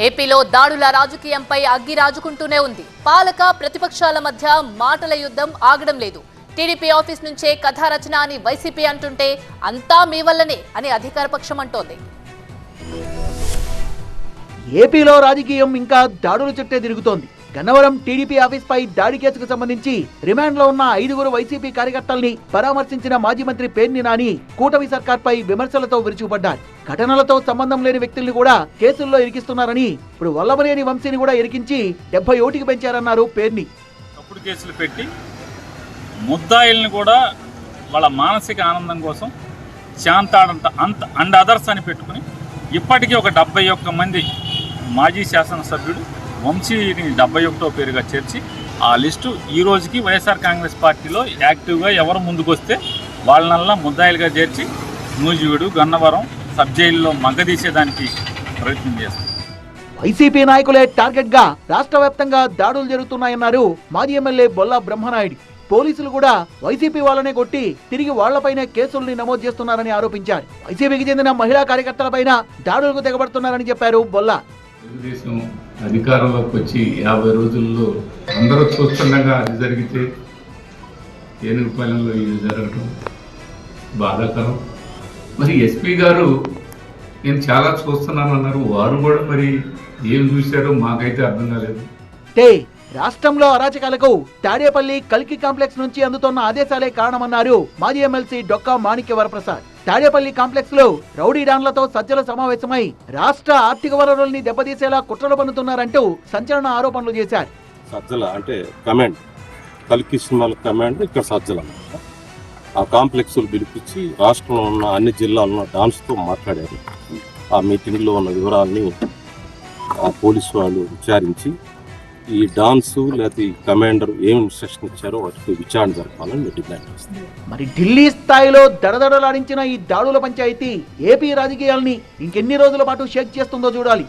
ఏపీలో దాడుల రాజకీయంపై అగ్గి రాజుకుంటూనే ఉంది. పాలక ప్రతిపక్షాల మధ్య మాటల యుద్ధం ఆగడం లేదు. టీడీపీ ఆఫీస్ నుంచే కథారచన అని వైసీపీ అంటుంటే అంతా మీ వల్లనే అని అధికార పక్షం అంటోంది. ఏపీలో రాజకీయం ఇంకా దాడుల చుట్టే తిరుగుతోంది. గన్నవరం టీడీపీ ఆఫీస్ పై దాడి కేసుకు సంబంధించి రిమాండ్ లో ఉన్న 5 వైసీపీ కార్యకర్తల్ని పరామర్శించిన మాజీ మంత్రి పేర్ని నాని కూటమి సర్కార్పై విమర్శలతో విరుచుకుపడ్డారు. ఘటనలతో సంబంధం లేని వ్యక్తుల్ని కూడా కేసుల్లో ఇరికిస్తున్నారని, ఇప్పుడు వల్లభనేని వంశీని కూడా ఇరికించి 71కి పెంచారన్నారు పేర్ని. తప్పుడు కేసులు పెట్టి ముద్దాయిల్ని కూడా వాళ్ళ మానసిక ఆనందం కోసం శాంతాడంత అండ్ అదర్స్ అని పెట్టుకుని ఇప్పటికీ ఒక 71 మంది మాజీ శాసనసభ్యుడు వంశీని 71వ పేరుగా చేర్చి ఆ లిస్టు ఈ రోజుకి వైఎస్ఆర్ కాంగ్రెస్ పార్టీలో యాక్టివ్గా ఎవరు ముందుకు వస్తే వాళ్ళనల్లా ముద్దాయిలుగా చేర్చి నూజివీడు గన్నవరం సబ్ జైల్లో మగ్గదీసేదానికి ప్రయత్నం చేస్తారు. వైసీపీ నాయకులే టార్గెట్ గా రాష్ట్ర వ్యాప్తంగా దాడులు జరుగుతున్నాయన్నారు మాజీ ఎమ్మెల్యే బొల్లా బ్రహ్మనాయుడు. పోలీసులు కూడా వైసీపీ వాళ్ళనే కొట్టి తిరిగి వాళ్లపైనే కేసుల్ని నమోదు చేస్తున్నారని ఆరోపించారు. వైసీపీకి చెందిన మహిళా కార్యకర్తలపైన దాడులకు తెగబడుతున్నారని చెప్పారు బొల్లా. తెలుగుదేశం అధికారంలోకి వచ్చి 50 రోజుల్లో అందరూ చూస్తుండగా అది జరిగితే ఏనుగుపాలెంలో ఇది జరగటం బాధాకరం. మరి ఎస్పీ గారు నేను చాలా చూస్తున్నానన్నారు, వారు కూడా మరి ఏం చూశారో మాకైతే అర్థం కాలేదు. రాష్ట్రంలో అరాచకాలకు తాడేపల్లి కల్కి కాంప్లెక్స్ నుంచి అందుతున్న ఆదేశాలే కారణమన్నారు మాజీ ఎమ్మెల్సీ డొక్కా మాణిక్య వరప్రసాద్. తాడేపల్లి కాంప్లెక్స్ లో రౌడీ డాన్లతో సజ్జల సమావేశమై రాష్ట్ర ఆర్థిక వనరుల్ని దెబ్బతీసేలా కుట్రలు పన్నుతున్నారంటూ సంచలన ఆరోపణలు చేశారు. సజ్జల అంటే కమాండ్, కల్కి సినిమాల కమాండ్ ఇక్కడ సజ్జల. ఆ కాంప్లెక్స్ పిలిపించి రాష్ట్రంలో ఉన్న అన్ని జిల్లాల్లో డాన్స్తో మాట్లాడారు. ఆ మీటింగ్లో ఉన్న వివరాలని ఆ పోలీసు వాళ్ళు విచారించి ఈ డాన్స్ లేదా ఈ కమాండర్ ఏం ఇన్స్ట్రక్షన్ ఇచ్చారో వాటికి విచారణ జరపాలని డిమాండ్ చేస్తుంది. మరి ఢిల్లీ స్థాయిలో దడదడలాడించిన ఈ దాడుల పంచాయతీ ఏపీ రాజకీయాల్ని ఇంకెన్ని రోజుల పాటు షేక్ చేస్తుందో చూడాలి.